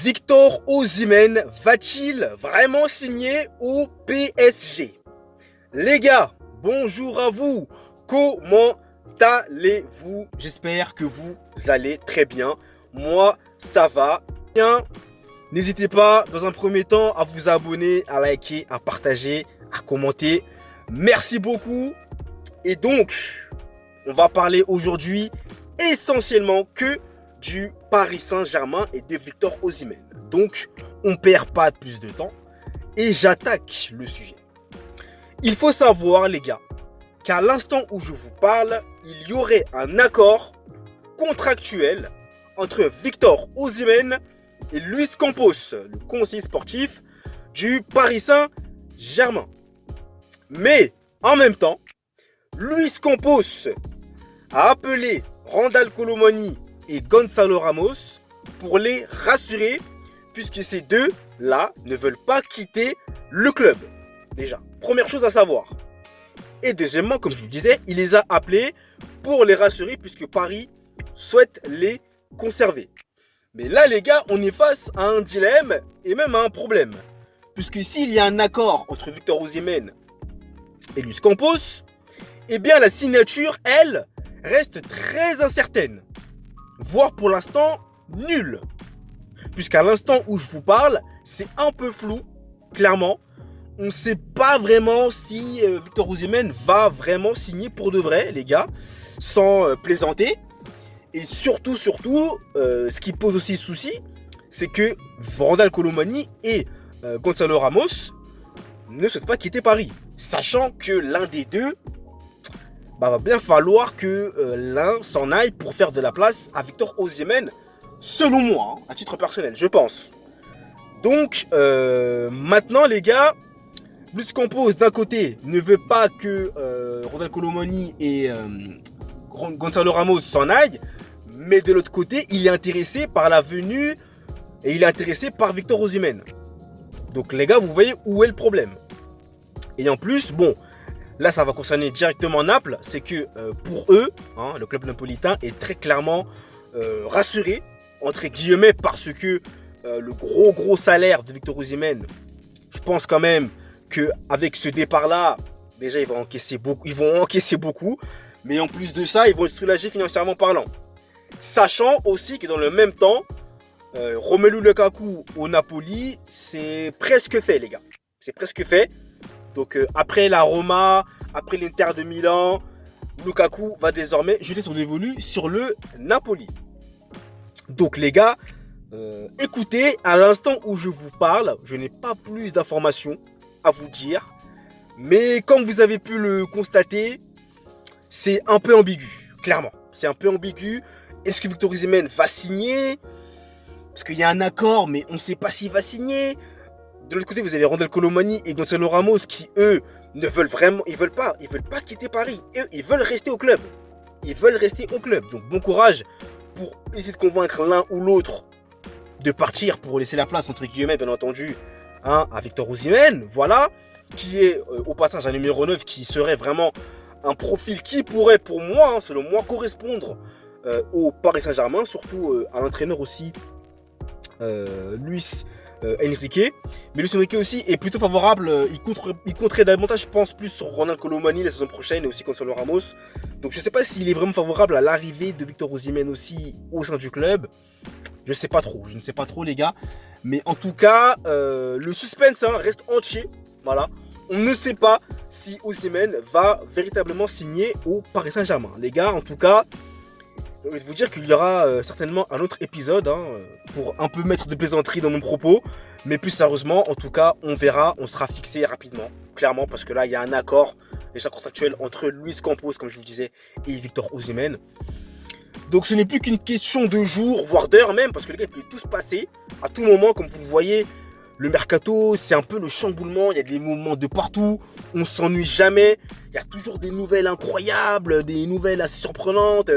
Victor Osimhen va-t-il vraiment signer au PSG? Les gars, bonjour à vous. Comment allez-vous? J'espère que vous allez très bien. Moi, ça va bien. N'hésitez pas, dans un premier temps, à vous abonner, à liker, à partager, à commenter. Merci beaucoup. Et donc, on va parler aujourd'hui essentiellement que du Paris Saint-Germain et de Victor Osimhen. Donc, on ne perd pas plus de temps et j'attaque le sujet. Il faut savoir, les gars, qu'à l'instant où je vous parle, il y aurait un accord contractuel entre Victor Osimhen et Luis Campos, le conseiller sportif du Paris Saint-Germain. Mais, en même temps, Luis Campos a appelé Randal Colomani et Gonzalo Ramos pour les rassurer, puisque ces deux-là ne veulent pas quitter le club. Déjà, première chose à savoir. Et deuxièmement, comme je vous disais, il les a appelés pour les rassurer, puisque Paris souhaite les conserver. Mais là, les gars, on est face à un dilemme et même à un problème. Puisque s'il y a un accord entre Victor Osimhen et Luis Campos, eh bien la signature, elle, reste très incertaine. Voire pour l'instant, nulle. Puisqu'à l'instant où je vous parle, c'est un peu flou, clairement. On ne sait pas vraiment si Victor Osimhen va vraiment signer pour de vrai, les gars, sans plaisanter. Et surtout, ce qui pose aussi souci, c'est que Randal Colomani et Gonzalo Ramos ne souhaitent pas quitter Paris. Sachant que l'un des deux, va bien falloir que l'un s'en aille pour faire de la place à Victor Osimhen, selon moi, hein, à titre personnel, je pense. Donc, maintenant, les gars, Luis Campos, d'un côté, ne veut pas que Randal Colomani et Gonzalo Ramos s'en aillent, mais de l'autre côté, il est intéressé par la venue et il est intéressé par Victor Osimhen. Donc, les gars, vous voyez où est le problème. Et en plus, bon, là, ça va concerner directement Naples. C'est que pour eux, hein, le club napolitain est très clairement rassuré, entre guillemets, parce que le gros salaire de Victor Osimhen, je pense quand même qu'avec ce départ-là, déjà, ils vont encaisser beaucoup. Mais en plus de ça, ils vont être soulagés financièrement parlant. Sachant aussi que dans le même temps, Romelu Lukaku au Napoli, c'est presque fait, les gars. C'est presque fait. Donc après la Roma, après l'Inter de Milan, Lukaku va désormais jeter son dévolu sur le Napoli. Donc les gars, écoutez, à l'instant où je vous parle, je n'ai pas plus d'informations à vous dire. Mais comme vous avez pu le constater, c'est un peu ambigu, clairement. C'est un peu ambigu. Est-ce que Victor Osimhen va signer? Parce qu'il y a un accord, mais on ne sait pas s'il va signer. De l'autre côté, vous avez Randal Colomani et Gonzalo Ramos qui, eux, ils veulent pas quitter Paris. Eux, ils veulent rester au club. Donc, bon courage pour essayer de convaincre l'un ou l'autre de partir pour laisser la place, entre guillemets, bien entendu, hein, à Victor Osimhen. Voilà. Qui est, au passage, un numéro 9 qui serait vraiment un profil qui pourrait, pour moi, hein, selon moi, correspondre au Paris Saint-Germain, surtout à l'entraîneur aussi, Luis Enrique. Mais Luis Enrique aussi est plutôt favorable. Il compterait davantage, je pense, plus sur Randal Colomani la saison prochaine et aussi Gonzalo Ramos. Donc je ne sais pas s'il est vraiment favorable à l'arrivée de Victor Osimhen aussi au sein du club. Je ne sais pas trop, les gars. Mais en tout cas, le suspense reste entier. Voilà. On ne sait pas si Osimhen va véritablement signer au Paris Saint-Germain. Les gars, en tout cas, je vais vous dire qu'il y aura certainement un autre épisode pour un peu mettre de plaisanterie dans mon propos. Mais plus sérieusement, en tout cas, on verra, on sera fixé rapidement, clairement, parce que là, il y a un accord déjà contractuel entre Luis Campos, comme je vous disais, et Victor Osimhen. Donc ce n'est plus qu'une question de jours, voire d'heures même, parce que les gars, ils peuvent tous passer à tout moment, comme vous le voyez. Le mercato, c'est un peu le chamboulement, il y a des moments de partout, on s'ennuie jamais, il y a toujours des nouvelles incroyables, des nouvelles assez surprenantes.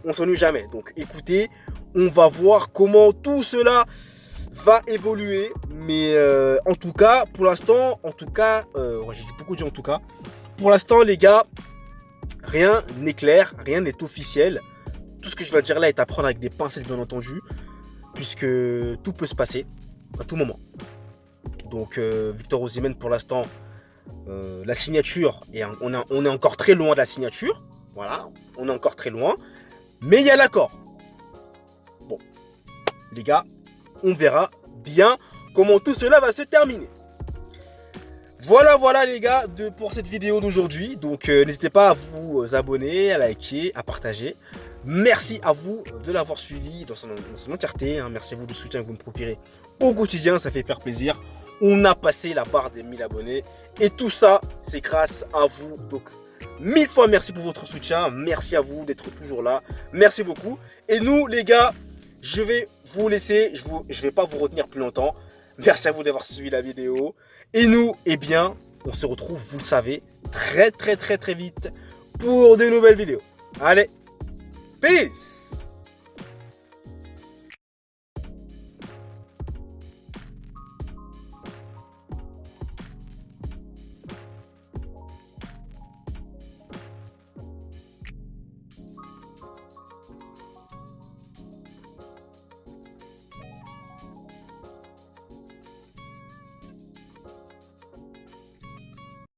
On s'ennuie jamais. Donc écoutez, on va voir comment tout cela va évoluer. Mais en tout cas, pour l'instant, j'ai beaucoup dit en tout cas. Pour l'instant, les gars, rien n'est clair, rien n'est officiel. Tout ce que je vais dire là est à prendre avec des pincettes, bien entendu. puisque tout peut se passer à tout moment. Donc Victor Osimhen, pour l'instant, la signature, et on est encore très loin de la signature. Voilà, on est encore très loin. Mais il y a l'accord. Bon, les gars, on verra bien comment tout cela va se terminer. Voilà les gars pour cette vidéo d'aujourd'hui. Donc n'hésitez pas à vous abonner, à liker, à partager. Merci à vous de l'avoir suivi dans son entièreté. Merci à vous du soutien que vous me procurez au quotidien, ça fait hyper plaisir. On a passé la barre des 1000 abonnés. Et tout ça, c'est grâce à vous. Donc 1000 fois merci pour votre soutien. Merci à vous d'être toujours là. Merci beaucoup. Et nous les gars, je vais vous laisser. Je vais pas vous retenir plus longtemps. Merci à vous d'avoir suivi la vidéo. Et nous, eh bien, on se retrouve, vous le savez, très vite pour de nouvelles vidéos. Allez, peace!